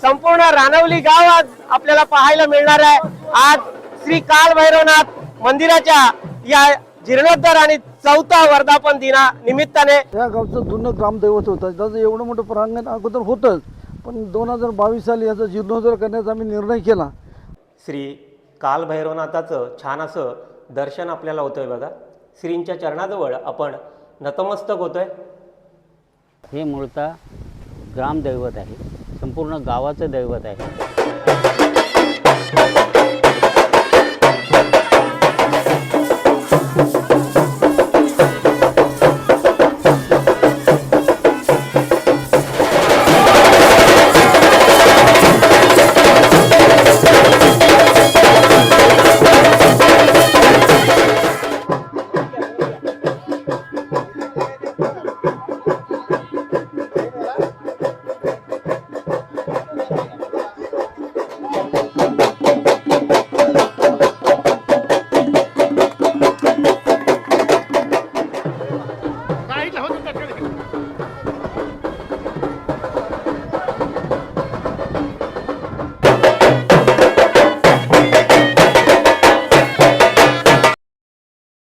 संपूर्ण रानवली गाव आज आपल्याला पाहायला मिळणार आहे। आज श्री काल भैरवनाथ मंदिराच्या या जीर्णोद्धार आणि चौथा वर्धापन दिना निमित्ताने या गावचं जुनं ग्रामदैवत होतं। त्याचं एवढं मोठं प्रांगण अगोदर होतंच, पण 2022 साली याचा जीर्णोद्धार करण्याचा आम्ही निर्णय केला। श्री काल भैरवनाथाचं छान असं दर्शन आपल्याला होतंय बघा। श्रींच्या चरणाजवळ आपण नतमस्तक होतोय। हे मूळतः ग्रामदैवत आहे, संपूर्ण गावाचं दैवत आहे।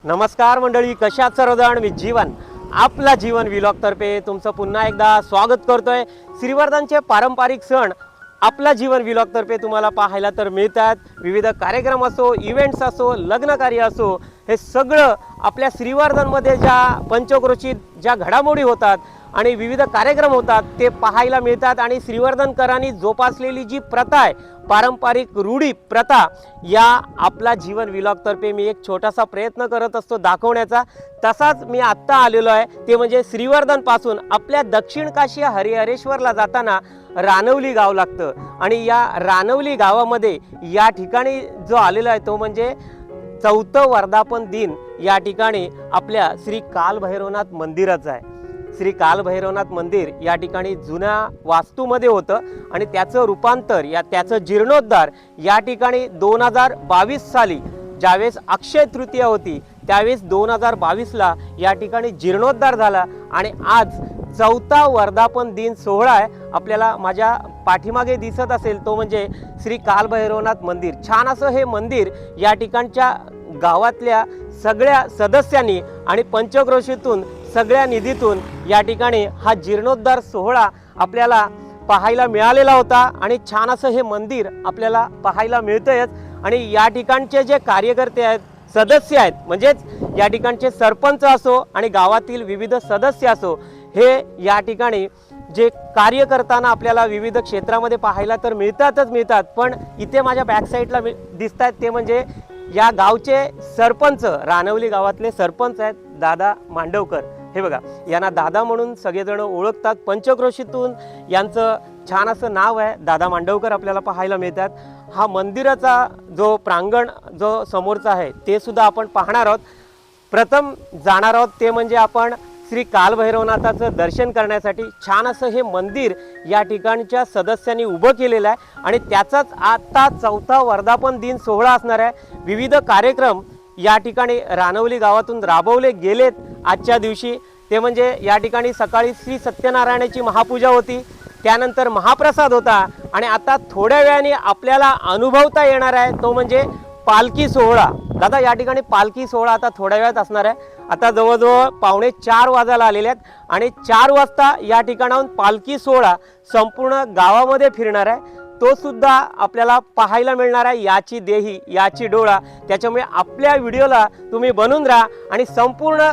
नमस्कार मंडळी, कशा सर्वजण? मी जीवन आपला जीवन व्लॉग तर्फे तुमचं पुन्हा एकदा स्वागत करतोय। श्रीवर्धनचे पारंपरिक सण आपला जीवन व्लॉग तर्फे तुम्हाला पाहायला तर मिळतात। विविध कार्यक्रम असो, इव्हेंट्स असो, लग्न कार्य असो, हे सगळं आपल्या श्रीवर्धनमध्ये ज्या पंचक्रोशीत ज्या घडामोडी होतात आणि विविध कार्यक्रम होतात ते पाहायला मिळतात। आणि श्रीवर्धनकरांनी जोपासलेली जी प्रथा आहे, पारंपरिक रूढी प्रथा, या आपला जीवन व्लॉग तर्फे मी एक छोटासा प्रयत्न करत असतो दाखवण्याचा। तसाच मी आत्ता आलेलो आहे ते म्हणजे श्रीवर्धन पासून आपल्या दक्षिण काशी हरिहरेश्वरला जाताना रानवली गाव लागतं। आणि या रानवली गावामध्ये या ठिकाणी जो आलेला आहे तो म्हणजे चौथं वर्धापन दिन या ठिकाणी आपल्या श्री काल भैरवनाथ मंदिराचा आहे। श्री काल भैरवनाथ मंदिर या ठिकाणी जुन्या वास्तूमध्ये होतं आणि त्याचं रूपांतर त्याचं जीर्णोद्धार या ठिकाणी 2022 साली ज्यावेळेस अक्षय तृतीया होती त्यावेळेस 2022ला या ठिकाणी जीर्णोद्धार झाला। आणि आज चौथा वर्धापन दिन सोहळा आहे। आपल्याला माझ्या पाठीमागे दिसत असेल तो म्हणजे श्री काल भैरवनाथ मंदिर। छान असं हे मंदिर या ठिकाणच्या गावातल्या सगळ्या सदस्यांनी आणि पंचक्रोशीतून सगळ्या निधीतून या ठिकाणी हा जीर्णोद्धार सोहळा आपल्याला पाहायला मिळालेला होता। आणि छान असं हे मंदिर आपल्याला पाहायला मिळतंयच। आणि या ठिकाणचे जे कार्यकर्ते आहेत, सदस्य आहेत, म्हणजेच या ठिकाणचे सरपंच असो आणि गावातील विविध सदस्य असो, हे या ठिकाणी जे कार्य करताना आपल्याला विविध क्षेत्रामध्ये पाहायला तर मिळतात। पण इथे माझ्या बॅक साईडला दिसत आहेत ते म्हणजे या गावचे सरपंच, रानवली गावातले सरपंच आहेत दादा मांडवकर। हे बघा, यांना दादा म्हणून सगळेजण ओळखतात। पंचक्रोशीतून यांचं छान असं नाव आहे, दादा मांडवकर आपल्याला पाहायला मिळतात। हा मंदिराचा जो प्रांगण जो समोरचा आहे ते सुद्धा आपण पाहणार आहोत। प्रथम जाणार आहोत ते म्हणजे आपण श्री काल भैरवनाथाचं दर्शन करण्यासाठी। छान असं हे मंदिर या ठिकाणच्या सदस्यांनी उभं केलेलं आहे आणि त्याचाच आता चौथा वर्धापन दिन सोहळा असणार आहे। विविध कार्यक्रम या ठिकाणी रानवली गावातून राबवले गेलेत आजच्या दिवशी। ते म्हणजे या ठिकाणी सकाळी श्री सत्यनारायणाची महापूजा होती, त्यानंतर महाप्रसाद होता आणि आता थोड्या वेळाने आपल्याला अनुभवता येणार आहे तो म्हणजे पालखी सोहळा। दादा, या ठिकाणी पालखी सोहळा आता थोड्या वेळात असणार आहे। आता जवळजवळ 3:45 वाजायला आलेले आहेत आणि 4 वाजता या ठिकाणाहून पालखी सोहळा संपूर्ण गावामध्ये फिरणार आहे। तो सुद्धा आपल्याला पाहायला मिळणार आहे। याची देही याची डोळा, त्याच्यामुळे आपल्या व्हिडिओला तुम्ही बनवून राहा आणि संपूर्ण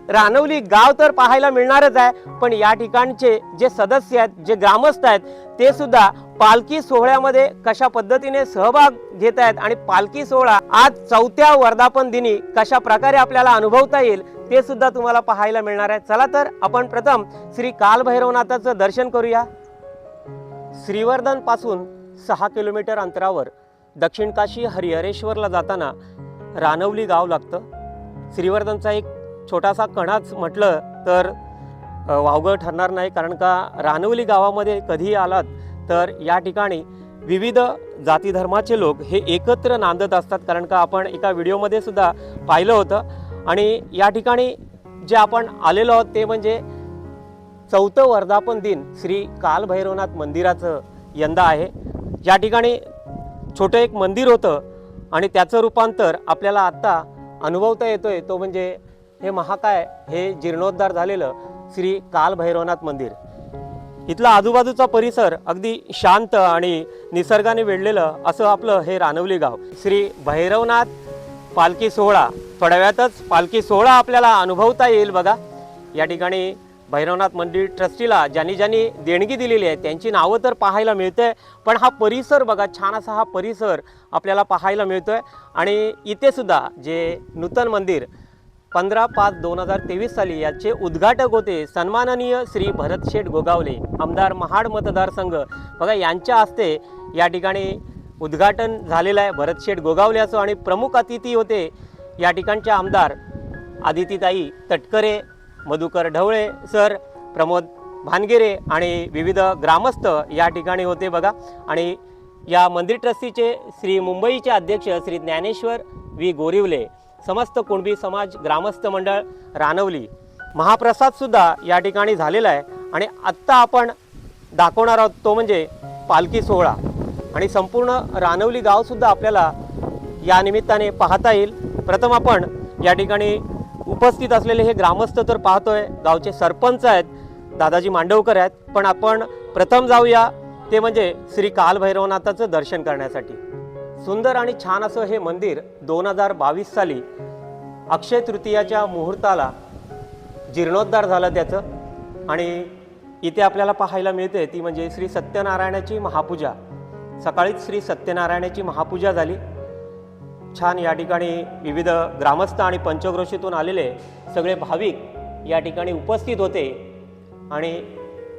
रानवली गाव तर पाहायला मिळणारच आहे, पण या ठिकाणचे जे सदस्य आहेत, जे ग्रामस्थ आहेत, ते सुद्धा पालखी सोहळ्यामध्ये कशा पद्धतीने सहभाग घेत आहेत आणि पालखी सोहळा आज चौथ्या वर्धापन दिनी कशा प्रकारे आपल्याला अनुभवता येईल ते सुद्धा तुम्हाला पाहायला मिळणार आहे। चला तर आपण प्रथम श्री काल भैरवनाथाचं दर्शन करूया। श्रीवर्धन पासून 6 किलोमीटर अंतरावर दक्षिण काशी हरिहरेश्वरला जाताना रानवली गाव लागतं। श्रीवर्धनचा एक छोटासा कणाच म्हटलं तर वावगं ठरणार नाही, कारण का रानवली गावामध्ये कधीही आलात तर या ठिकाणी विविध जाती धर्माचे लोक हे एकत्र नांदत असतात, कारण का आपण एका व्हिडिओमध्ये सुद्धा पाहिलं होतं। आणि या ठिकाणी जे आपण आलेलो आहोत ते म्हणजे चौथं वर्धापन दिन श्री काल भैरवनाथ मंदिराचं यंदा आहे। या ठिकाणी छोटं एक मंदिर होतं आणि त्याचं रूपांतर आपल्याला आत्ता अनुभवता येतोय, तो म्हणजे हे महाकाय हे जीर्णोद्धार झालेलं श्री कालभैरवनाथ मंदिर। इथला आजूबाजूचा परिसर अगदी शांत आणि निसर्गाने वेढलेलं असं आपलं हे रानवली गाव। श्री भैरवनाथ पालखी सोहळा, थोड्या वेळातच पालखी सोहळा आपल्याला अनुभवता येईल बघा। या ठिकाणी भैरवनाथ मंदिर ट्रस्टीला ज्यांनी ज्यांनी देणगी दिलेली आहे त्यांची नावं तर पाहायला मिळते, पण हा परिसर बघा, छान असा हा परिसर आपल्याला पाहायला मिळतोय। आणि इथे सुद्धा जे नूतन मंदिर 15/5/2023 साली याचे उद्घाटक होते सन्माननीय श्री भरतशेठ गोगावले, आमदार महाड मतदारसंघ बघा, यांच्या हस्ते या ठिकाणी उद्घाटन झालेलं आहे। भरतशेठ गोगावले असो आणि प्रमुख अतिथी होते या ठिकाणचे आमदार आदितीताई तटकरे, मधुकर ढवळे सर, प्रमोद भानगिरे आणि विविध ग्रामस्थ या ठिकाणी होते बघा। आणि या मंदिर ट्रस्टीचे श्री मुंबईचे अध्यक्ष श्री ज्ञानेश्वर व्ही गोरिवले, समस्त कुणबी समाज ग्रामस्थ मंडळ रानवली, महाप्रसाद सुद्धा या ठिकाणी झालेला आहे। आणि आत्ता आपण दाखवणार आहोत तो म्हणजे पालखी सोहळा, आणि संपूर्ण रानवली गाव सुद्धा आपल्याला या निमित्ताने पाहता येईल। प्रथम आपण या ठिकाणी उपस्थित असलेले हे ग्रामस्थ तर पाहतोय, गावचे सरपंच आहेत दादाजी मांडवकर आहेत, पण आपण प्रथम जाऊया ते म्हणजे श्री कालभैरवनाथाचं दर्शन करण्यासाठी। सुंदर आणि छान असं हे मंदिर 2022 साली अक्षय तृतीयाच्या मुहूर्ताला जीर्णोद्धार झालं त्याचं, आणि इथे आपल्याला पाहायला मिळते ती म्हणजे श्री सत्यनारायणाची महापूजा। सकाळीच श्री सत्यनारायणाची महापूजा झाली। छान या ठिकाणी विविध ग्रामस्थ आणि पंचक्रोशीतून आलेले सगळे भाविक या ठिकाणी उपस्थित होते। आणि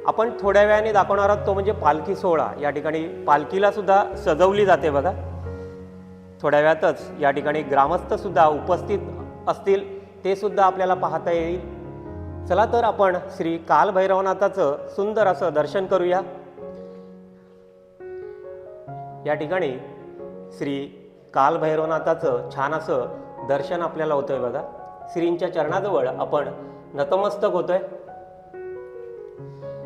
आपण थोड्या वेळाने दाखवणार आहोत तो म्हणजे पालखी सोहळा। या ठिकाणी पालखीला सुद्धा सजवली जाते बघा। थोड्या वेळातच या ठिकाणी ग्रामस्थ सुद्धा उपस्थित असतील, ते सुद्धा आपल्याला पाहता येईल। चला तर आपण श्री कालभैरवनाथाचं सुंदर असं दर्शन करूया। या ठिकाणी श्री कालभैरवनाथाचं छान असं दर्शन आपल्याला होतंय बघा। श्रींच्या चरणाजवळ आपण नतमस्तक होतोय।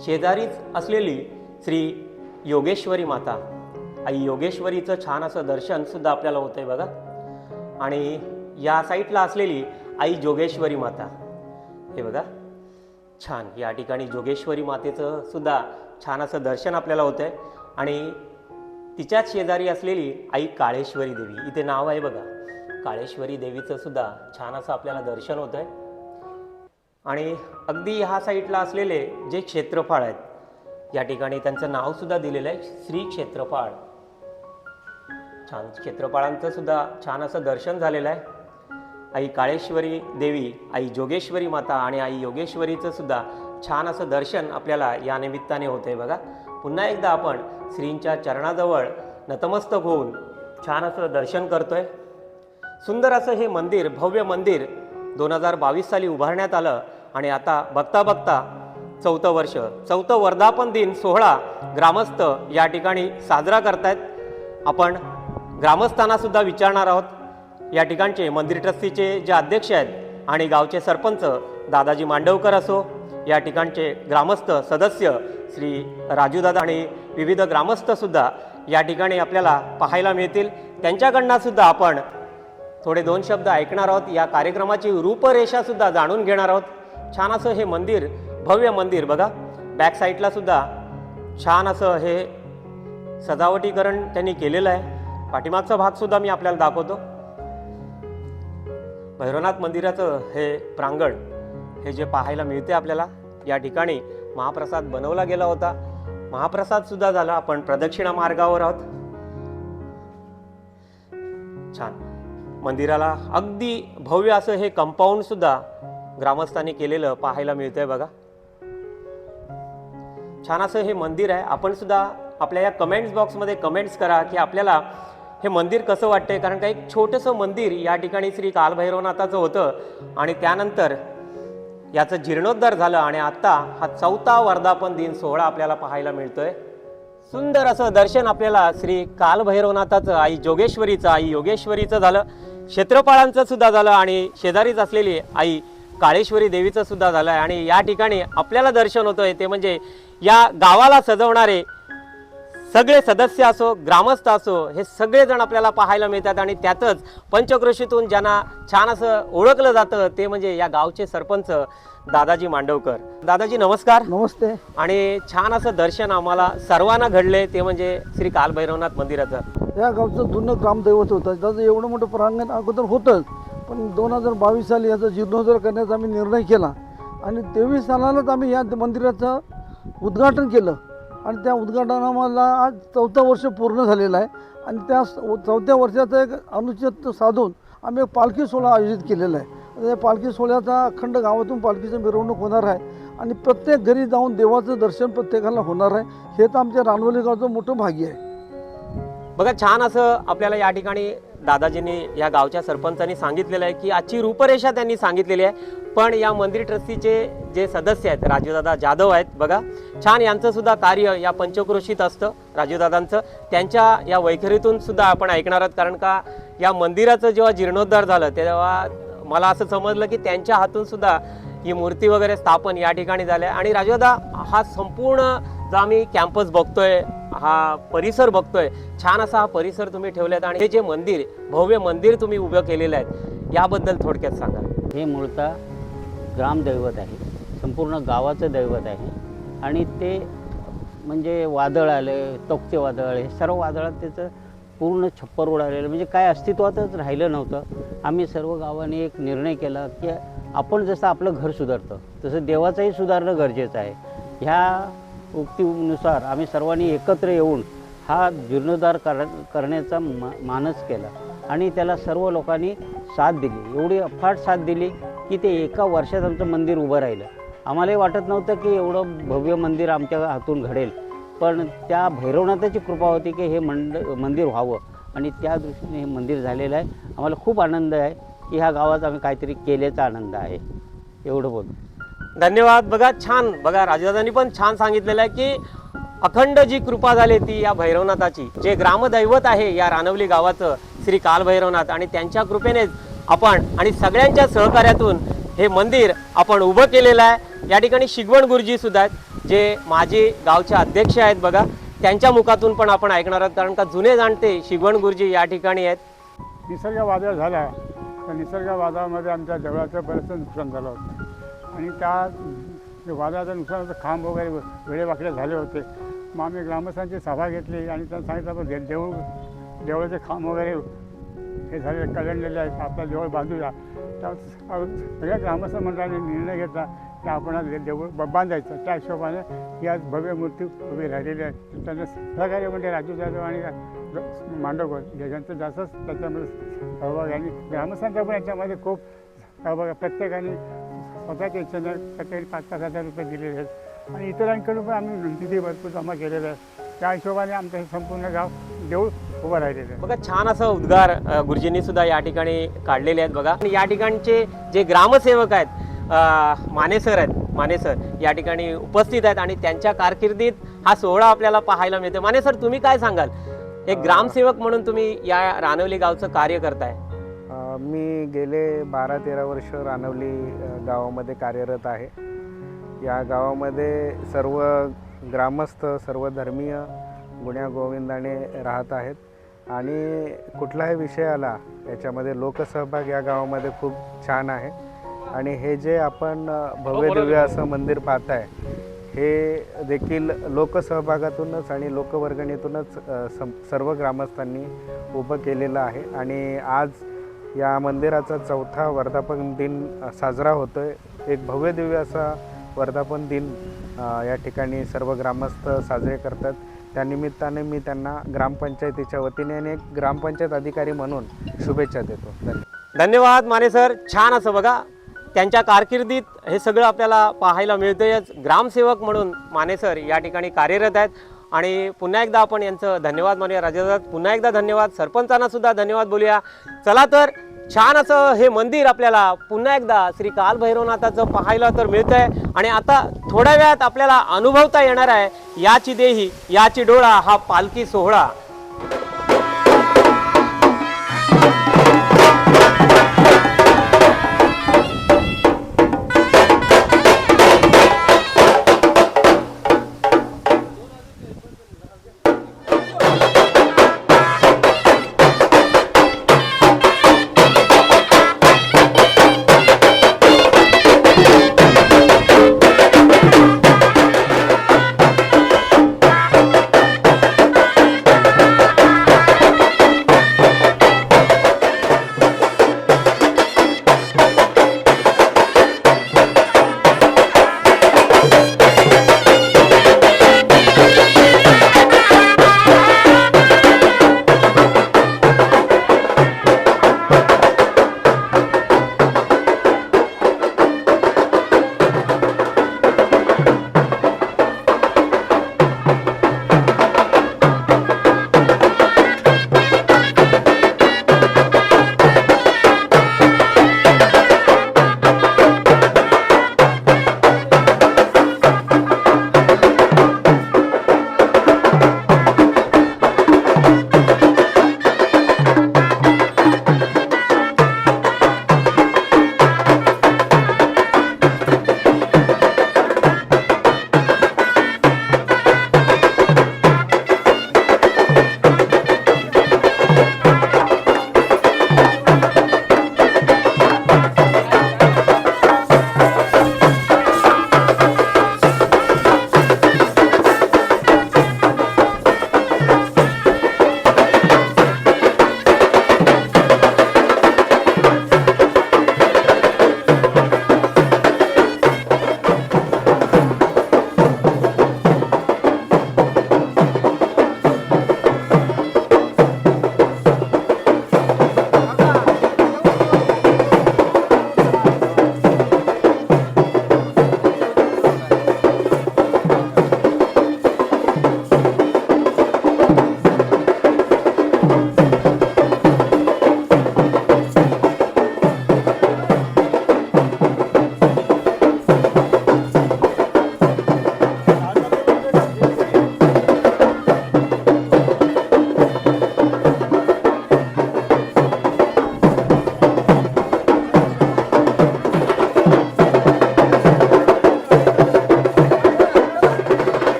शेजारीच असलेली श्री योगेश्वरी माता, आई योगेश्वरीचं छान असं दर्शन सुद्धा आपल्याला होतंय बघा। आणि या साईडला असलेली आई जोगेश्वरी माता, हे बघा छान, या ठिकाणी जोगेश्वरी मातेचं सुद्धा छान असं दर्शन आपल्याला होतंय। आणि तिच्याच शेजारी असलेली आई काळेश्वरी देवी, इथे नाव आहे बघा, काळेश्वरी देवीचं सुद्धा छान असं आपल्याला दर्शन होत आहे। आणि अगदी ह्या साईडला असलेले जे क्षेत्रफळ आहेत या ठिकाणी त्यांचं नाव सुद्धा दिलेलं आहे श्री क्षेत्रफळ। छान क्षेत्रफळांचं सुद्धा छान असं दर्शन झालेलं आहे। आई काळेश्वरी देवी, आई जोगेश्वरी माता आणि आई योगेश्वरीचं सुद्धा छान असं दर्शन आपल्याला या निमित्ताने होतंय बघा। पुन्हा एकदा आपण श्रींच्या चरणाजवळ नतमस्तक होऊन छान असं दर्शन करतोय। सुंदर असं हे मंदिर, भव्य मंदिर 2022 साली उभारण्यात आलं आणि आता बघता बघता 4थं वर्ष, 4थं वर्धापन दिन सोहळा ग्रामस्थ या ठिकाणी साजरा करतायत। आपण ग्रामस्थांना सुद्धा विचारणार आहोत। या ठिकाणचे मंदिर ट्रस्टीचे जे अध्यक्ष आहेत आणि गावचे सरपंच दादाजी मांडवकर असो, या ठिकाणचे ग्रामस्थ सदस्य श्री राजूदादा आणि विविध ग्रामस्थ सुद्धा या ठिकाणी आपल्याला पाहायला मिळतील। त्यांच्याकडनं सुद्धा आपण थोडे 2 शब्द ऐकणार आहोत। या कार्यक्रमाची रूपरेषा सुद्धा जाणून घेणार आहोत। छान असं हे मंदिर, भव्य मंदिर बघा, बॅक साईडला सुद्धा छान असं हे सजावटीकरण त्यांनी केलेलं आहे। पाठीमागचा भाग सुद्धा मी आपल्याला दाखवतो। भैरवनाथ मंदिराचं हे प्रांगण हे जे पाहायला मिळते आपल्याला, या ठिकाणी महाप्रसाद बनवला गेला होता, महाप्रसाद सुद्धा झाला। आपण प्रदक्षिणा मार्गावर आहोत। छान मंदिराला अगदी भव्य असं हे कंपाऊंड सुद्धा ग्रामस्थांनी केलेलं पाहायला मिळतंय बघा। छान असं हे मंदिर आहे। आपण सुद्धा आपल्या या कमेंट्स बॉक्समध्ये कमेंट्स करा की आपल्याला हे मंदिर कसं वाटतंय, कारण का एक छोटंसं मंदिर या ठिकाणी श्री कालभैरवनाथाचं होतं आणि त्यानंतर याचं जीर्णोद्धार झालं आणि आता हा 4था वर्धापन दिन सोहळा आपल्याला पाहायला मिळतोय। सुंदर असं दर्शन आपल्याला श्री कालभैरवनाथाचं, आई जोगेश्वरीचं, आई योगेश्वरीचं झालं, क्षेत्रफळांचं सुद्धा झालं आणि शेजारीच असलेली आई काळेश्वरी देवीचं सुद्धा झालं आहे। आणि या ठिकाणी आपल्याला दर्शन होतंय ते म्हणजे या गावाला सजवणारे सगळे सदस्य असो, ग्रामस्थ असो, हे सगळेजण आपल्याला पाहायला मिळतात. आणि त्यातच पंचक्रोशीतून ज्यांना छान असं ओळखलं जातं ते म्हणजे या गावचे सरपंच दादाजी मांडवकर. दादाजी नमस्कार. नमस्ते. आणि छान असं दर्शन आम्हाला सर्वांना घडले ते म्हणजे श्री कालभैरवनाथ मंदिराचं. या गावचं जुनं ग्रामदैवत होतं. त्याचं एवढं मोठं प्रांगण अगोदर होतंच, पण 2022 साली याचा जीर्णोद्धार करण्याचा आम्ही निर्णय केला आणि 23 सालालाच आम्ही या मंदिराचं उद्घाटन केलं. आणि त्या उद्घाटनाला आज 4थं वर्ष पूर्ण झालेलं आहे. आणि त्या 4थ्या वर्षाचं एक अनुचित साधून आम्ही एक पालखी सोहळा आयोजित केलेला आहे. त्या पालखी सोहळ्याचा अखंड गावातून पालखीचं मिरवणूक होणार आहे आणि प्रत्येक घरी जाऊन देवाचं दर्शन प्रत्येकाला होणार आहे. हे तर आमच्या रानवली गावचं मोठं भाग्य आहे. बघा, छान असं आपल्याला या ठिकाणी दादाजींनी या गावच्या सरपंचांनी सांगितलेलं आहे की आजची रूपरेषा त्यांनी सांगितलेली आहे. पण या मंदिर ट्रस्टीचे जे सदस्य आहेत राजूदादा जाधव आहेत, बघा छान यांचं सुद्धा कार्य या पंचक्रोशीत असतं. राजूदादांचं त्यांच्या या वैखरीतून सुद्धा आपण ऐकणार आहोत. कारण का या मंदिराचं जेव्हा जीर्णोद्धार झालं तेव्हा मला असं समजलं की त्यांच्या हातून सुद्धा ही मूर्ती वगैरे स्थापन या ठिकाणी झाल्या. आणि राजूदादा, हा संपूर्ण जो आम्ही कॅम्पस बघतोय, हा परिसर बघतोय, छान असा हा परिसर तुम्ही ठेवलेत आणि हे जे मंदिर, भव्य मंदिर तुम्ही उभं केलेलं आहे, याबद्दल थोडक्यात सांगा. हे मूळतः ग्रामदैवत आहे, संपूर्ण गावाचं दैवत आहे. आणि ते म्हणजे वादळ आले, तोकते वादळ आले, हे सर्व वादळात त्याचं पूर्ण छप्पर उडालेलं, म्हणजे काय अस्तित्वातच राहिलं नव्हतं. आम्ही सर्व गावाने एक निर्णय केला की आपण जसं आपलं घर सुधारतं तसं देवाचंही सुधारणं गरजेचं आहे. ह्या उक्तीनुसार आम्ही सर्वांनी एकत्र येऊन हा जीर्णोद्धार करण्याचा मानस केला आणि त्याला सर्व लोकांनी साथ दिली. एवढी अफाट साथ दिली की ते एका वर्षात आमचं मंदिर उभं राहिलं. आम्हालाही वाटत नव्हतं की एवढं भव्य मंदिर आमच्या हातून घडेल, पण त्या भैरवनाथाची कृपा होती की हे मंदिर व्हावं आणि त्या दृष्टीने हे मंदिर झालेलं आहे. आम्हाला खूप आनंद आहे की ह्या गावात आम्ही काहीतरी केल्याचा आनंद आहे. एवढं बोलू. धन्यवाद. बघा छान, बघा राजदादांनी पण छान सांगितलेलं आहे की अखंड जी कृपा झाली ती या भैरवनाथाची, जे ग्रामदैवत आहे या रानवली गावाचं श्री कालभैरवनाथ, आणि त्यांच्या कृपेनेच आपण आणि सगळ्यांच्या सहकार्यातून हे मंदिर आपण उभं केलेलं आहे. या ठिकाणी शिगवण गुरुजी सुद्धा आहेत, जे माजी गावचे अध्यक्ष आहेत. बघा त्यांच्या मुखातून पण आपण ऐकणार आहोत, कारण का जुने जाणते शिगवण गुरुजी या ठिकाणी आहेत. निसर्ग वादळ झाला, त्या निसर्ग वादळामध्ये आमच्या देवळाचं बरंचसं नुकसान झालं होतं. आणि त्या वादळाचं नुकसानाचं खांब वगैरे वेडेवाकडे झाले होते. मग आम्ही ग्रामस्थांची सभा घेतली आणि त्यांना सांगितलं आपण देवळाचे खांब वगैरे हे झाले कलंडलेले आहेत, आपला देऊळ बांधूया. त्या सगळ्या ग्रामस्थ मंडळाने निर्णय घेतला की आपण देऊळ बांधायचं. त्या हिशोबाने ही आज भव्य मूर्ती उभी राहिलेली आहे. त्यांना सहकार्य म्हणजे राजू जाधव आणि मांडवकर यांचं जास्तच त्याच्यामध्ये सहभाग आहे. आणि ग्रामस्थांचा पण याच्यामध्ये खूप सहभाग आहे. प्रत्येकाने स्वतःच्या इच्छेने प्रत्येकाने 5-5 हजार रुपये दिलेले आहेत आणि इतरांकडून पण आम्ही निधी भरपूर जमा केलेला आहे. त्या हिशोबाने आमचं हे संपूर्ण गाव देऊळ उभं राहिलेलं आहे. बघा छान असं उद्गार गुरुजींनी सुद्धा या ठिकाणी काढलेले आहेत. बघा या ठिकाणचे जे ग्रामसेवक आहेत, मानेसर आहेत, मानेसर या ठिकाणी उपस्थित आहेत आणि त्यांच्या कारकिर्दीत हा सोहळा आपल्याला पाहायला मिळतो. मानेसर, तुम्ही काय सांगाल? एक ग्रामसेवक म्हणून तुम्ही या रानवली गावचं कार्य करताय. मी गेले 12-13 वर्ष रानवली गावामध्ये कार्यरत आहे. या गावामध्ये सर्व ग्रामस्थ, सर्व धर्मीय गुण्यागोविंदाने राहत आहेत आणि कुठलाही विषय आला याच्यामध्ये लोकसहभाग या गावामध्ये खूप छान आहे. आणि हे जे आपण भव्य दिव्य असं मंदिर पाहताय, हे देखील लोकसहभागातूनच आणि लोकवर्गणीतूनच सर्व ग्रामस्थांनी उभं केलेलं आहे. आणि आज या मंदिराचा 4था वर्धापन दिन साजरा होतो आहे. एक भव्य दिव्य असा वर्धापन दिन या ठिकाणी सर्व ग्रामस्थ साजरे करतात. त्यानिमित्ताने मी त्यांना ग्रामपंचायतीच्या वतीने आणि एक ग्रामपंचायत अधिकारी म्हणून शुभेच्छा देतो. धन्यवाद मानेसर. छान असं बघा त्यांच्या कारकिर्दीत हे सगळं आपल्याला पाहायला मिळतंयच. ग्रामसेवक म्हणून मानेसर या ठिकाणी कार्यरत आहेत आणि पुन्हा एकदा आपण यांचं धन्यवाद मानूया. राजादादा, पुन्हा एकदा धन्यवाद. सरपंचांना सुद्धा धन्यवाद बोलूया. चला तर छान असं हे मंदिर आपल्याला पुन्हा एकदा श्री कालभैरवनाथाचं पाहायला तर मिळतंय आणि आता थोड्या वेळात आपल्याला अनुभवता येणार आहे याची देही याची डोळा हा पालखी सोहळा.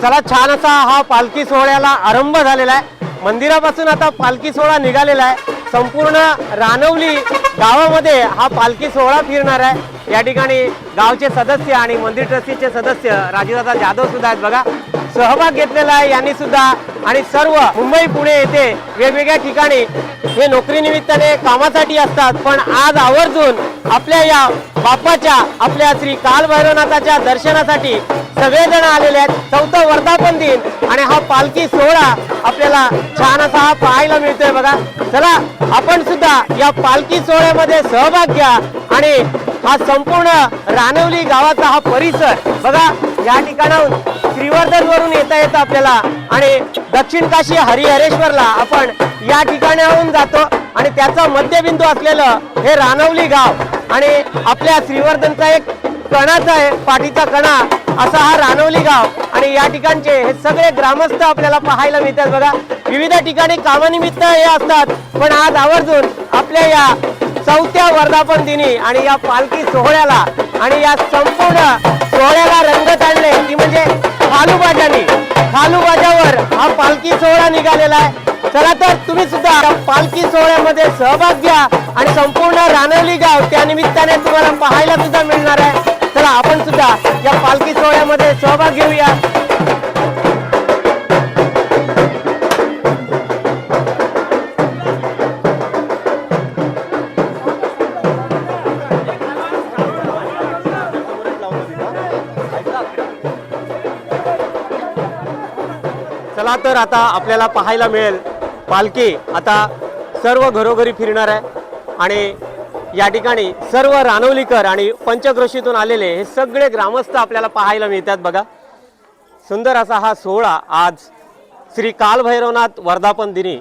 चला, छान असा हा पालखी सोहळ्याला आरंभ झालेला आहे। मंदिरापासून आता पालखी सोहळा निघालेला आहे। संपूर्ण रानवली गावामध्ये हा पालखी सोहळा फिरणार आहे। या ठिकाणी गावचे सदस्य आणि मंदिर ट्रस्टीचे सदस्य राजूदादा जाधव सुद्धा आहेत बघा, सहभाग घेतलेला आहे यांनी सुद्धा। आणि सर्व मुंबई पुणे येथे वेगवेगळ्या ठिकाणी हे नोकरी निमित्ताने कामासाठी असतात, पण आज आवर्जून आपल्या या बाप्पाच्या आपल्या श्री कालभैरवनाथाच्या दर्शनासाठी सगळेजण आलेले आहेत। चौथा वर्धापन दिन आणि हा पालखी सोहळा आपल्याला छान असा हा पाहायला मिळतोय बघा। चला, आपण सुद्धा या पालखी सोहळ्यामध्ये सहभाग घ्या आणि हा संपूर्ण रानवली गावाचा हा परिसर बघा। या ठिकाणाहून श्रीवर्धन वरून येता आपल्याला आणि दक्षिण काशी हरिहरेश्वरला आपण या ठिकाणाहून जातो आणि त्याचा मध्यबिंदू असलेलं हे रानवली गाव आणि आपल्या श्रीवर्धनचा एक कणाचा आहे, पाठीचा कणा असा हा रानवली गाव। आणि या ठिकाणचे हे सगळे ग्रामस्थ आपल्याला पाहायला मिळतात बघा। विविध ठिकाणी कामानिमित्त हे असतात, पण आज आवर्जून आपल्या या चौथ्या वर्धापन दिनी आणि या पालखी सोहळ्याला आणि या संपूर्ण सोहळ्याला रंगत आणले ती म्हणजे खालूबाजांनी। खालूबाजावर हा पालखी सोहळा निघालेला आहे। चला तर तुम्ही सुद्धा या पालखी सोहळ्यामध्ये सहभाग घ्या आणि संपूर्ण रानवली गाव त्या निमित्ताने तुम्हाला पाहायला सुद्धा मिळणार आहे। चला, आपण सुद्धा या पालखी सोहळ्यामध्ये सहभाग घेऊया। चला तर आता आपल्याला पाहायला मिळेल पालखी आता सर्व घरोघरी फिरणार आहे आणि या ठिकाणी सर्व रानवलीकर आणि पंचक्रोशीतून आलेले हे सगळे ग्रामस्थ आपल्याला पाहायला मिळतात बघा. सुंदर असा हा सोहळा आज श्री कालभैरवनाथ वर्धापन दिनी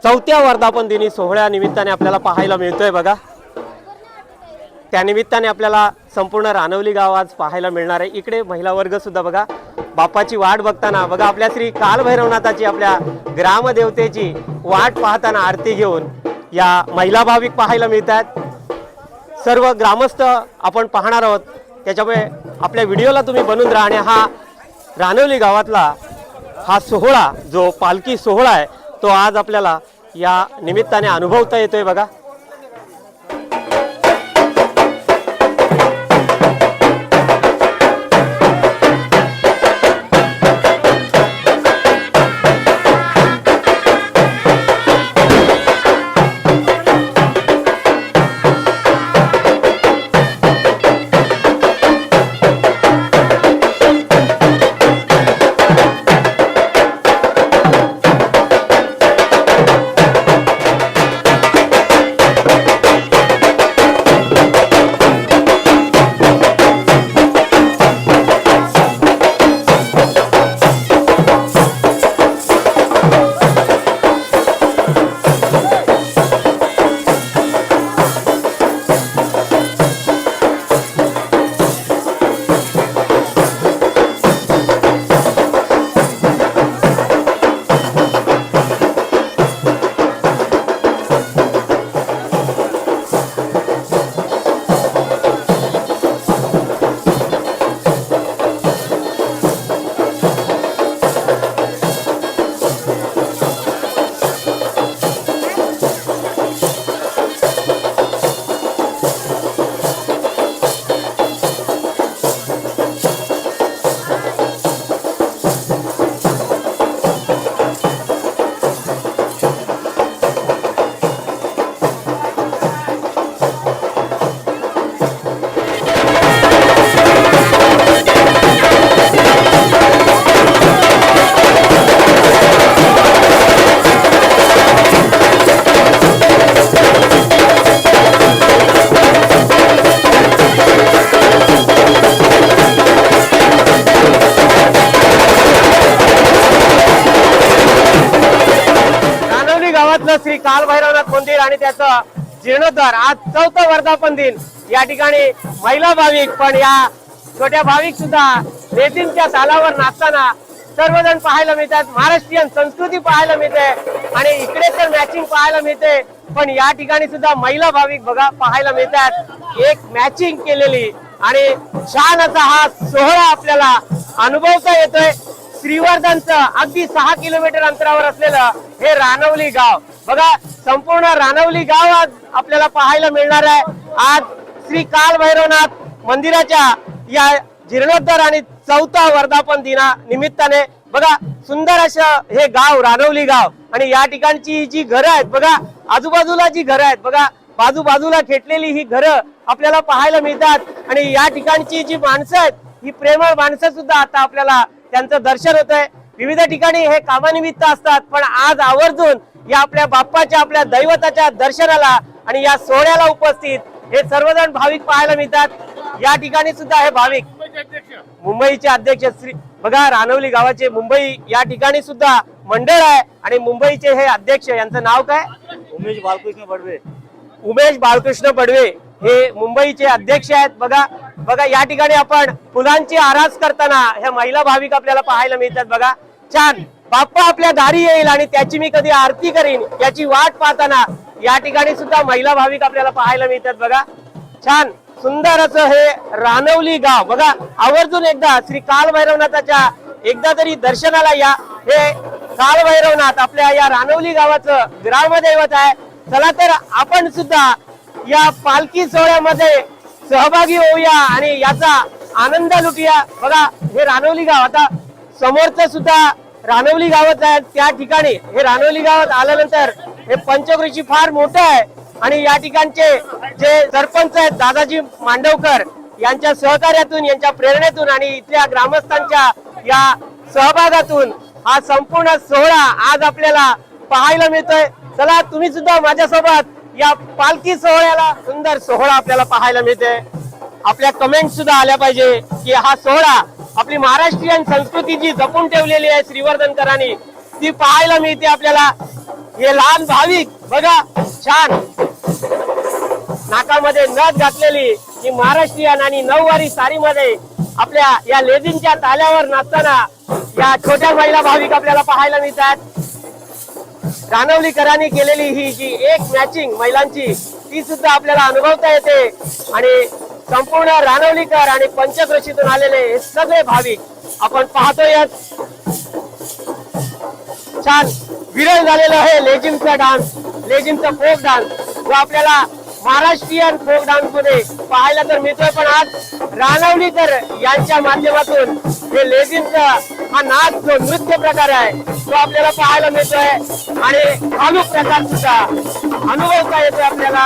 4थ्या वर्धापन दिनी सोहळ्या निमित्ताने आपल्याला पाहायला मिळतोय बघा. त्यानिमित्ताने आपल्याला संपूर्ण रानवली गाव आज पाहायला मिळणार आहे. इकडे महिला वर्ग सुद्धा बघा बाप्पाची वाट बघताना बघा आपल्या श्री कालभैरवनाथाची आपल्या ग्रामदेवतेची वाट पाहताना आरती घेऊन या महिला भाविक पाहायला मिळतात. सर्व ग्रामस्थ आपण पाहणार आहोत, त्याच्यामुळे आपल्या व्हिडिओला तुम्ही बनवून राहा. आणि हा रानवली गावातला हा सोहळा जो पालखी सोहळा आहे तो आज आपल्याला या निमित्ताने अनुभवता येतोय बघा. श्री कालभैरवनाथ मंदिर आणि त्याचं जीर्णोद्धार आज 4थं वर्धापन दिन या ठिकाणी महिला भाविक पण या छोट्या भाविक सुद्धा रेतींच्या तालावर नाचताना सर्वजण पाहायला मिळतात. महाराष्ट्रीयन संस्कृती पाहायला मिळते आणि इकडे तर मॅचिंग पाहायला मिळते, पण या ठिकाणी सुद्धा महिला भाविक बघा पाहायला मिळतात. एक मॅचिंग केलेली आणि छान असा हा सोहळा आपल्याला अनुभवता येतोय. श्रीवर्धनचं अगदी 6 किलोमीटर अंतरावर असलेलं हे रानवली गाव बघा, संपूर्ण रानवली गाव आज आपल्याला पाहायला मिळणार आहे. आज श्री कालभैरवनाथ मंदिराच्या या जीर्णोद्धार आणि 4था वर्धापन दिना निमित्ताने बघा सुंदर असं हे गाव रानवली गाव. आणि या ठिकाणची जी घरं आहेत बघा, आजूबाजूला जी घरं आहेत बघा, बाजूबाजूला खेटलेली ही घरं आपल्याला पाहायला मिळतात. आणि या ठिकाणची जी माणसं आहेत ही प्रेमळ माणसं सुद्धा आता आपल्याला त्यांचं दर्शन होत आहे. विविध ठिकाणी हे कामानिमित्त असतात, पण आज आवर्जून या आपल्या बाप्पाच्या आपल्या दैवताच्या दर्शनाला आणि या सोहळ्याला उपस्थित हे सर्वजण भाविक पाहायला मिळतात. या ठिकाणी सुद्धा हे भाविक मुंबईचे अध्यक्ष श्री बघा रानवली गावाचे मुंबई या ठिकाणी सुद्धा मंडळ आहे आणि मुंबईचे हे अध्यक्ष यांचं नाव काय? उमेश बालकृष्ण बडवे. उमेश बालकृष्ण बडवे हे मुंबईचे अध्यक्ष आहेत. बघा बघा या ठिकाणी आपण फुलांची आरास करताना ह्या महिला भाविक आपल्याला पाहायला मिळतात. बघा छान, बाप्पा आपल्या दारी येईल आणि त्याची मी कधी आरती करीन याची वाट पाहताना या ठिकाणी सुद्धा महिला भाविक आपल्याला पाहायला मिळतात. बघा छान सुंदर असं हे रानवली गाव बघा. आवर्जून एकदा श्री कालभैरवनाथाच्या एकदा तरी दर्शनाला या. हे कालभैरवनाथ आपल्या या रानवली गावाचं ग्रामदैवत आहे. चला तर आपण सुद्धा या पालखी सोहळ्यामध्ये सहभागी होऊया आणि याचा आनंद लुटूया. बघा हे रानवली गाव आता समोरचं सुद्धा रानवली गावच आहे. त्या ठिकाणी हे रानवली गावात आल्यानंतर हे पंचक्रोशी फार मोठं आहे आणि या ठिकाणचे जे सरपंच आहेत दादाजी मांडवकर यांच्या सहकार्यातून यांच्या प्रेरणेतून आणि इथल्या ग्रामस्थांच्या या सहभागातून हा संपूर्ण सोहळा आज आपल्याला पाहायला मिळतोय. चला तुम्ही सुद्धा माझ्यासोबत या पालखी सोहळ्याला, सुंदर सोहळा आपल्याला पाहायला मिळते. आपल्या कमेंट सुद्धा आल्या पाहिजे की हा सोहळा आपली महाराष्ट्रीयन संस्कृती जी जपून ठेवलेली आहे श्रीवर्धनकरांनी, ती पाहायला मिळते आपल्याला. हे लहान भाविक बघा, छान नाकामध्ये नथ घातलेली ही महाराष्ट्रीयन आणि नऊवारी साडीमध्ये आपल्या या लेझिमच्या ताल्यावर नाचताना या छोट्या महिला भाविक आपल्याला पाहायला मिळतात. रानवलीकरांनी केलेली ही जी एक मॅचिंग महिलांची, ती सुद्धा आपल्याला अनुभवता येते. आणि संपूर्ण रानवलीकर आणि पंचक्रोशीतून आलेले हे सगळे भाविक आपण पाहतोय. छान विरळ झालेलं आहे लेझिमचा डान्स, लेझिमचा फोक डान्स जो आपल्याला महाराष्ट्रीयन फोक डान्स मध्ये पाहायला तर मिळतोय. पण आज रानवलीकर यांच्या माध्यमातून हे लेझिमचा हा नाच जो नृत्य प्रकार आहे तो आपल्याला पाहायला मिळतोय. आणि भालू प्रकार सुद्धा अनुभवता येतोय आपल्याला.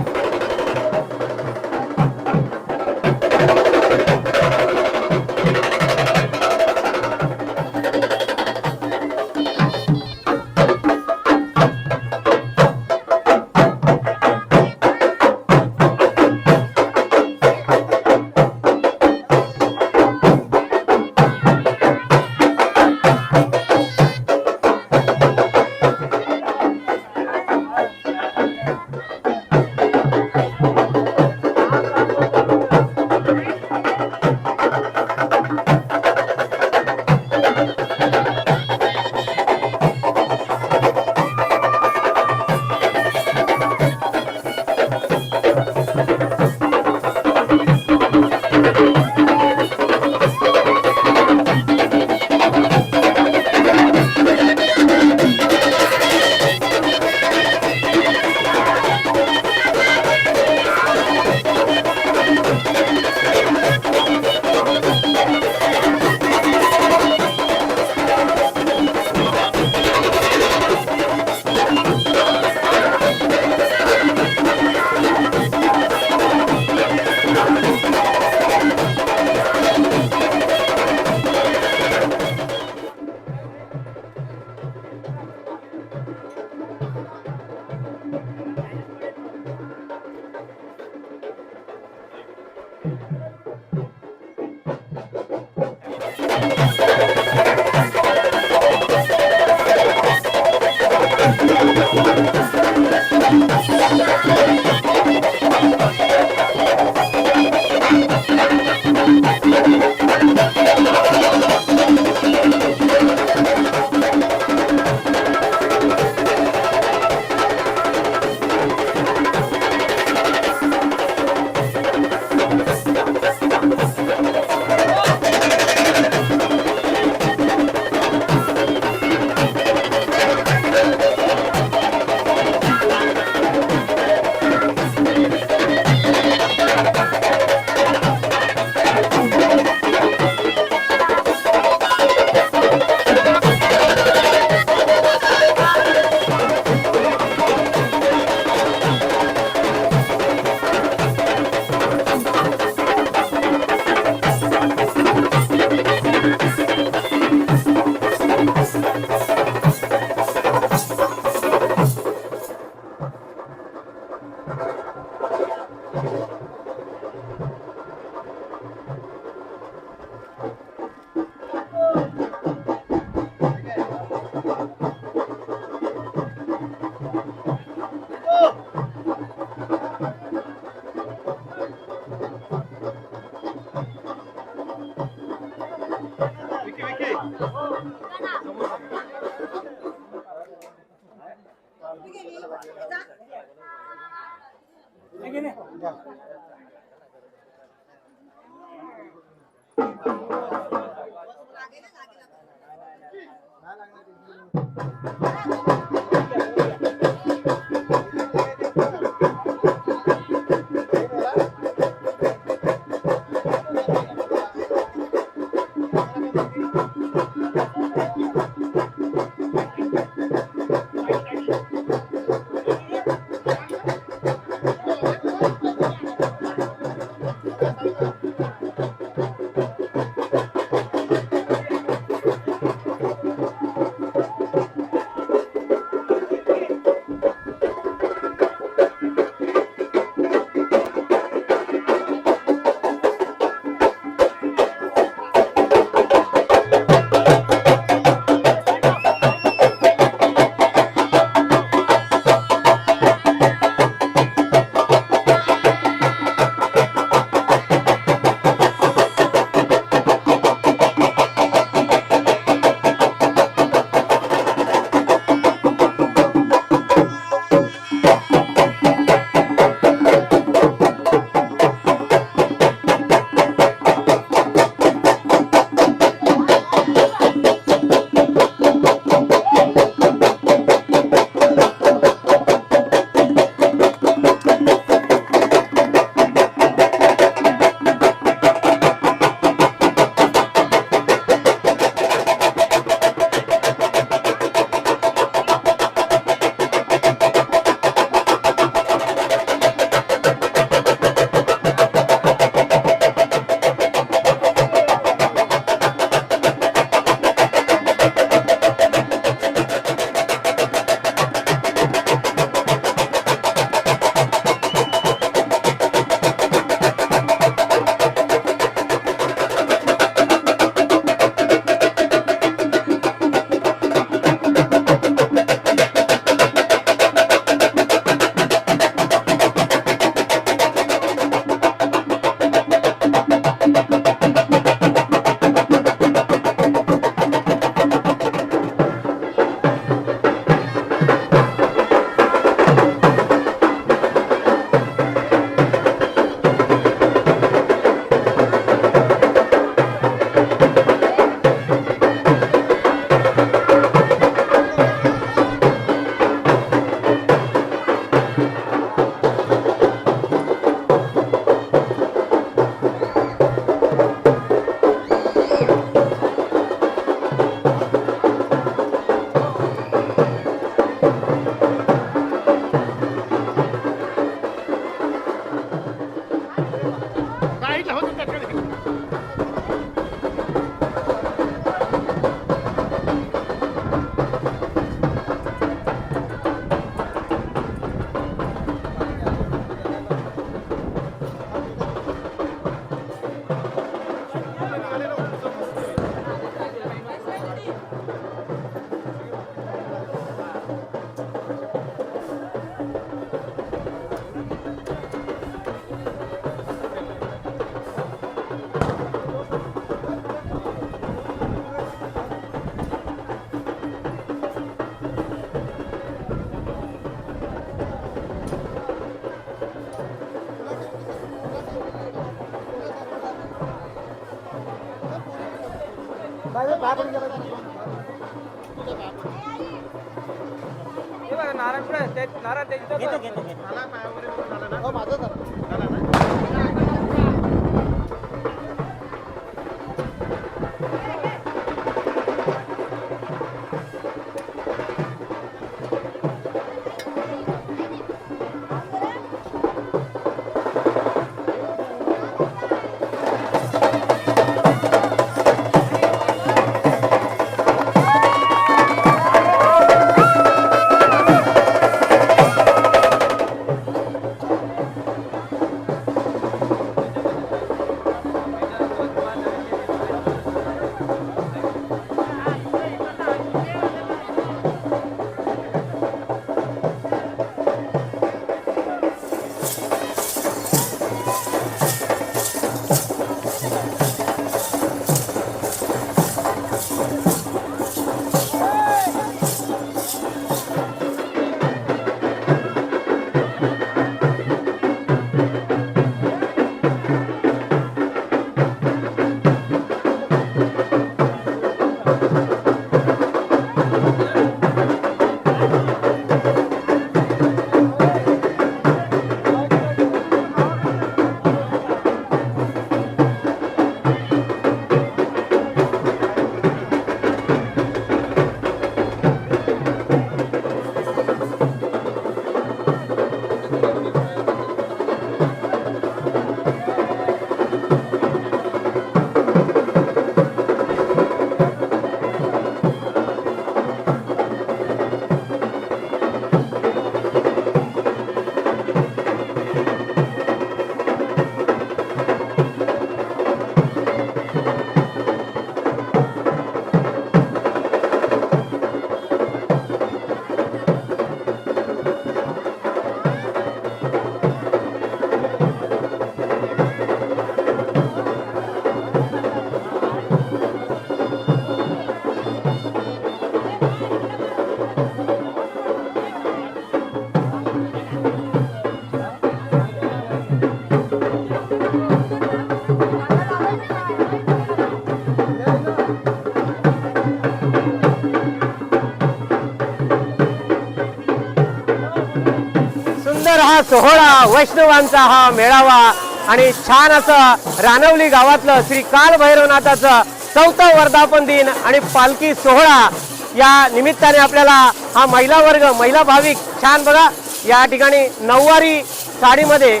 सुंदर हा सोहळा, वैष्णवांचा हा मेळावा आणि छान असं रानवली गावातलं श्री काल भैरवनाथाचं 4था वर्धापन दिन आणि पालखी सोहळा या निमित्ताने आपल्याला हा महिला वर्ग, महिला भाविक छान बघा या ठिकाणी नऊवारी साडीमध्ये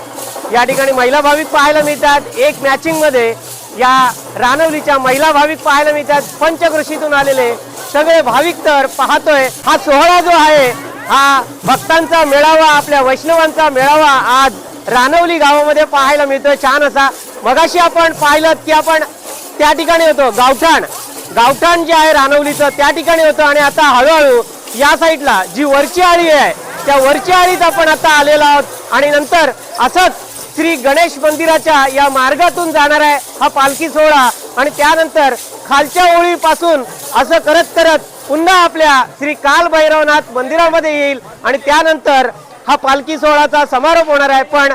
या ठिकाणी महिला भाविक पाहायला मिळतात। एक मॅचिंग मध्ये या रानवलीच्या महिला भाविक पाहायला मिळतात। पंचक्रोशीतून आलेले सगळे भाविक तर पाहतोय हा सोहळा जो आहे हा भक्तांचा मेळावा, आपल्या वैष्णवांचा मेळावा आज रानवली गावामध्ये पाहायला मिळतोय छान असा। मगाशी आपण पाहिलं की आपण त्या ठिकाणी होतो गावठाण जे आहे रानवलीचं त्या ठिकाणी होतं आणि आता हळूहळू या साईडला जी वरची आळी आहे त्या वरची आळीत आपण आता आलेलो आहोत आणि नंतर असंच श्री गणेश मंदिराच्या या मार्गातून जाणार आहे हा पालखी सोहळा आणि त्यानंतर खालच्या ओळीपासून असं करत करत पुन्हा आपल्या श्री काल भैरवनाथ मंदिरामध्ये येईल आणि त्यानंतर हा पालखी सोहळाचा समारोप होणार आहे। पण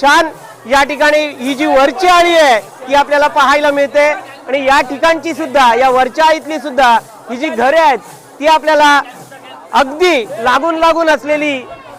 छान या ठिकाणी ही जी वरची आळी आहे ती आपल्याला पाहायला मिळते आणि या ठिकाणची सुद्धा या वरच्या आळीतली सुद्धा ही जी घरे आहेत ती आपल्याला अगदी लागून असलेली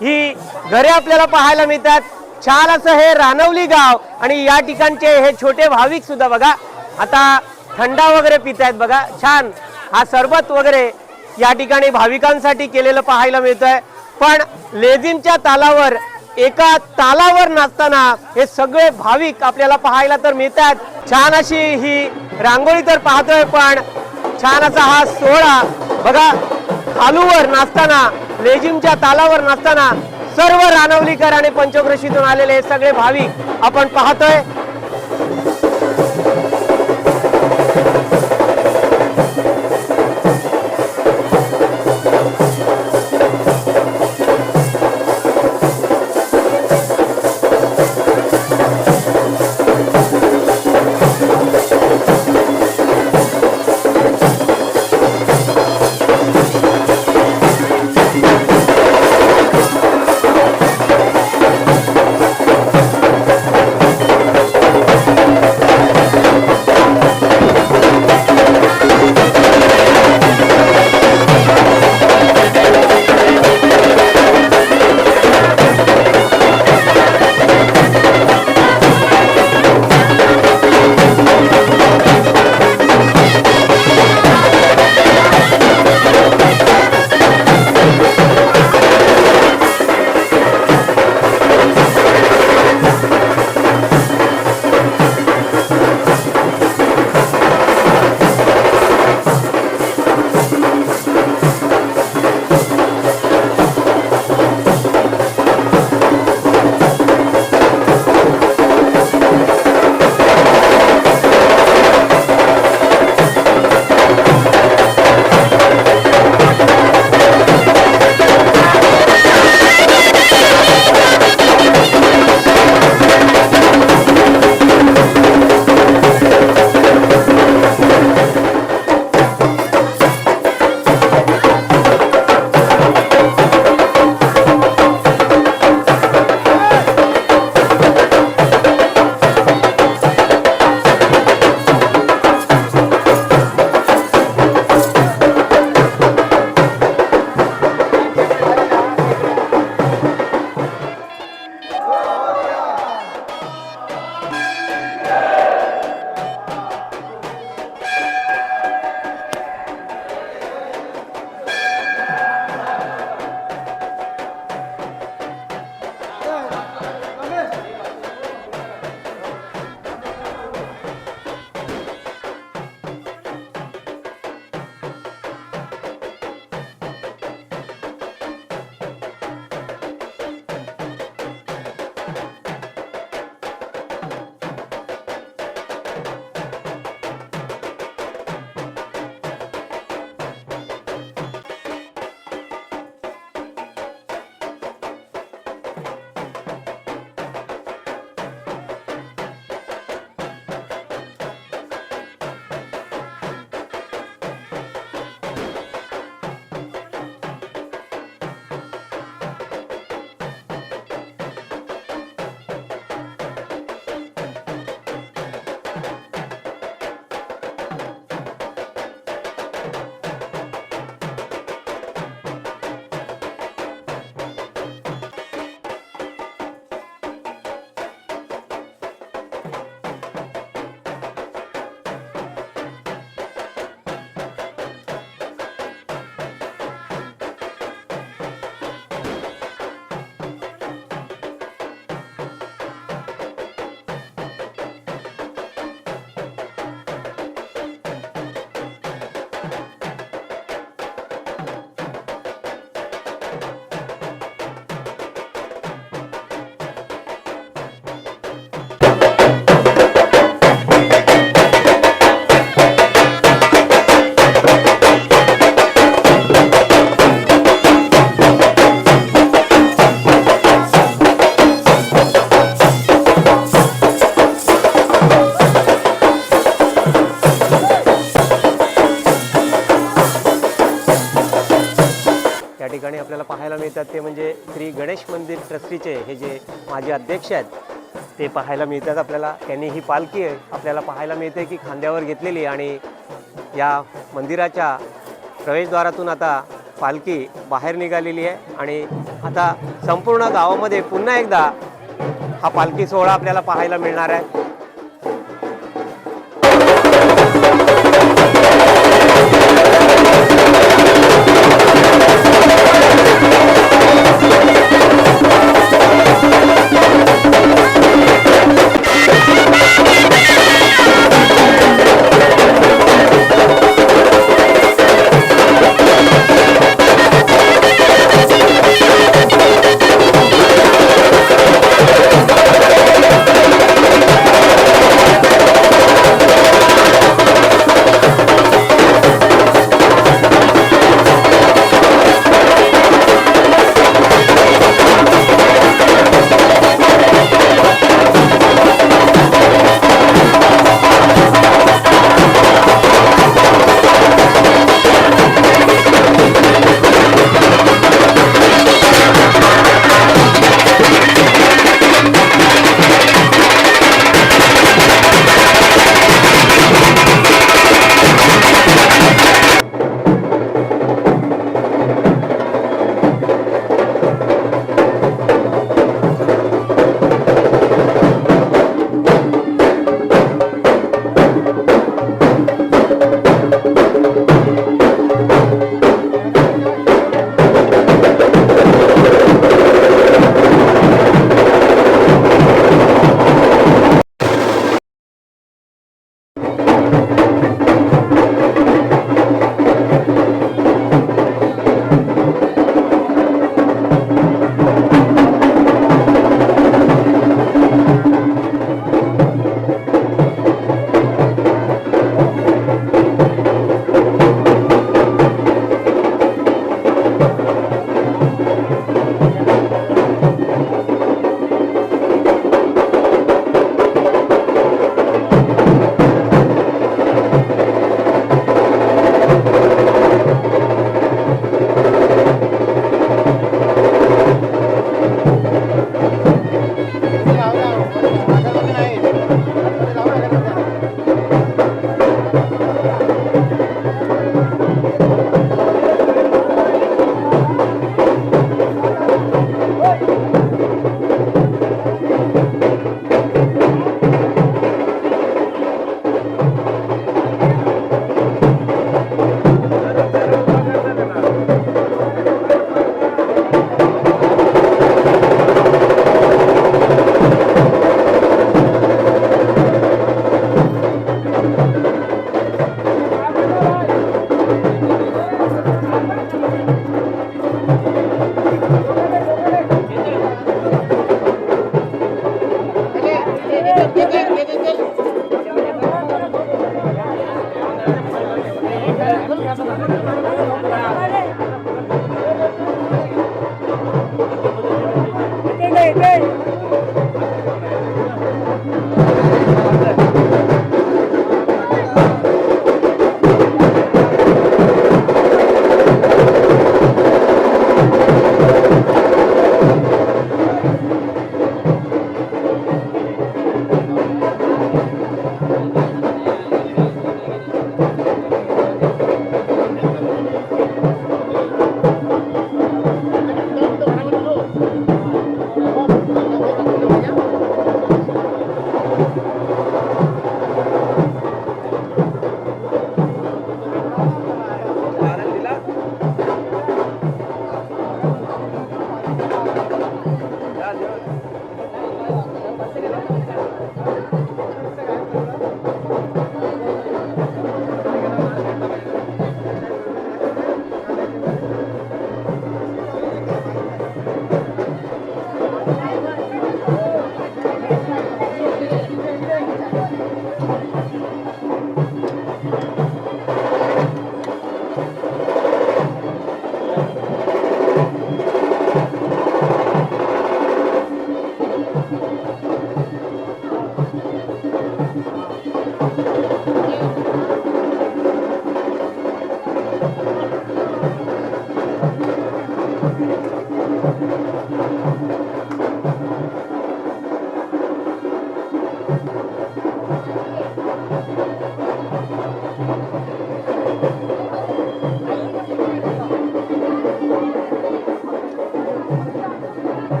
ही घरे आपल्याला पाहायला मिळतात। छान असं हे रानवली गाव आणि या ठिकाणचे हे छोटे भाविक सुद्धा बघा आता थंडा वगैरे पित आहेत बघा। छान हा सरबत वगैरे या ठिकाणी भाविकांसाठी केलेलं पाहायला मिळतंय। पण लेझिमच्या तालावर एका तालावर नाचताना हे सगळे भाविक आपल्याला पाहायला तर मिळतात। छान अशी ही रांगोळी तर पाहतोय पण छान असा हा सोहळा बघा खालूवर नाचताना लेझिमच्या तालावर नाचताना सर्व रानवलीकर आणि पंचक्रोशीतून आलेले सगळे भाविक आपण पाहतोय। ठिकाणी आपल्याला पाहायला मिळतात ते म्हणजे श्री गणेश मंदिर ट्रस्टीचे हे जे माजी अध्यक्ष आहेत ते पाहायला मिळतात आपल्याला. त्यांनी ही पालखी आहे आपल्याला पाहायला मिळते की खांद्यावर घेतलेली आणि या मंदिराच्या प्रवेशद्वारातून आता पालखी बाहेर निघालेली आहे आणि आता संपूर्ण गावामध्ये पुन्हा एकदा हा पालखी सोहळा आपल्याला पाहायला मिळणार आहे.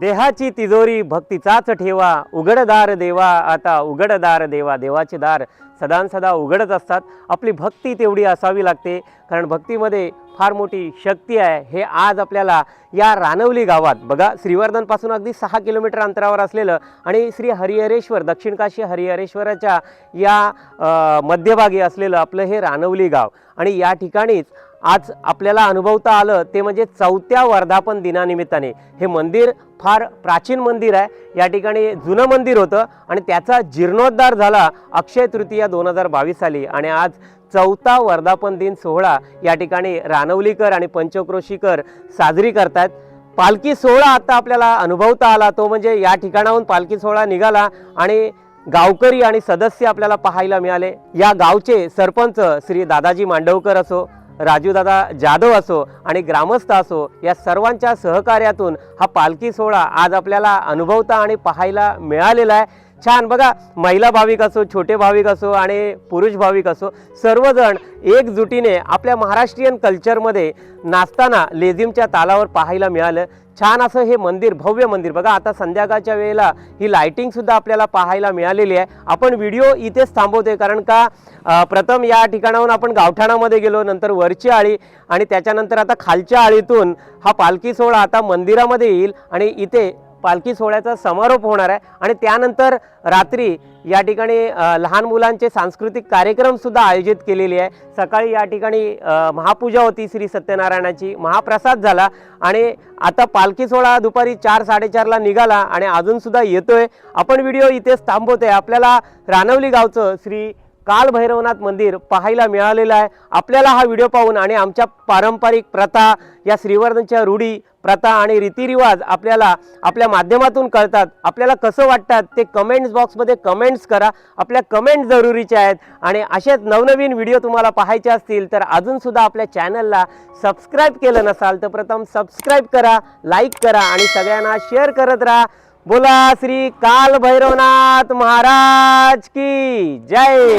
देहाची तिजोरी भक्तीचाच ठेवा, उघडदार देवा आता उघडदार देवा. देवाचे दार सदानसदा उघडच असतात. आपली भक्ती तेवढी असावी लागते, कारण भक्तीमध्ये फार मोठी शक्ती आहे. हे आज आपल्याला या रानवली गावात बघा, श्रीवर्धनपासून अगदी 6 किलोमीटर अंतरावर असलेलं आणि श्री हरिहरेश्वर, दक्षिण काशी हरिहरेश्वराच्या या मध्यभागी असलेलं आपलं हे रानवली गाव. आणि या ठिकाणीच आज आपल्याला अनुभवता आलं ते म्हणजे 4थ्या वर्धापन दिनानिमित्ताने. हे मंदिर फार प्राचीन मंदिर आहे. या ठिकाणी जुनं मंदिर होतं आणि त्याचा जीर्णोद्धार झाला अक्षय तृतीया 2022 साली. आणि आज 4था वर्धापन दिन सोहळा या ठिकाणी रानवलीकर आणि पंचक्रोशीकर साजरी करतात. पालखी सोहळा आता आपल्याला अनुभवता आला, तो म्हणजे या ठिकाणाहून पालखी सोहळा निघाला आणि गावकरी आणि सदस्य आपल्याला पाहायला मिळाले. या गावचे सरपंच श्री दादाजी मांडवकर असो, राजूदादा जाधव असो आणि ग्रामस्थ असो, या सर्वांच्या सहकार्यातून हा पालखी सोहळा आज आपल्याला अनुभवता आणि पाहायला मिळालेला आहे. छान बघा, महिला भाविक असो, छोटे भाविक असो आणि पुरुष भाविक असो, सर्वजण एकजुटीने आपल्या महाराष्ट्रीयन कल्चरमध्ये नाचताना लेझिमच्या तालावर पाहायला मिळालं. छान असं हे मंदिर, भव्य मंदिर बघा. आता संध्याकाळच्या वेळेला ही लाईटिंगसुद्धा आपल्याला पाहायला मिळालेली आहे. आपण व्हिडिओ इथेच थांबवतोय, कारण का प्रथम या ठिकाणाहून आपण गावठाणामध्ये गेलो, नंतर वरची आळी आणि त्याच्यानंतर आता खालच्या आळीतून हा पालखी सोहळा आता मंदिरामध्ये येईल आणि इथे पालखी सोहळ्याचा समारोप होणार आहे. आणि त्यानंतर रात्री या ठिकाणी लहान मुलांचे सांस्कृतिक कार्यक्रमसुद्धा आयोजित केलेले आहे. सकाळी या ठिकाणी महापूजा होती श्री सत्यनारायणाची, महाप्रसाद झाला आणि आता पालखी सोहळा दुपारी 4-4:30ला निघाला आणि अजूनसुद्धा येतोय. आपण व्हिडिओ इथेच थांबवतोय. आपल्याला रानवली गावचं श्री कालभैरवनाथ मंदिर पाहायला मिळालेलं आहे. आपल्याला हा व्हिडिओ पाहून आणि आमच्या पारंपरिक प्रथा, या श्रीवर्धनच्या रूढी प्रथा आणि रीतिरिवाज आपल्याला आपल्या माध्यमातून कळतात. आपल्याला कसं वाटतात ते कमेंट्स बॉक्समध्ये कमेंट्स करा. आपल्या कमेंट जरुरीच्या आहेत. आणि असेच नवनवीन व्हिडिओ तुम्हाला पाहायचे असतील तर अजूनसुद्धा आपल्या चॅनलला सबस्क्राईब केलं नसाल तर प्रथम सबस्क्राईब करा, लाईक करा आणि सगळ्यांना शेअर करत राहा. बोला श्री काल भैरवनाथ महाराज की जय.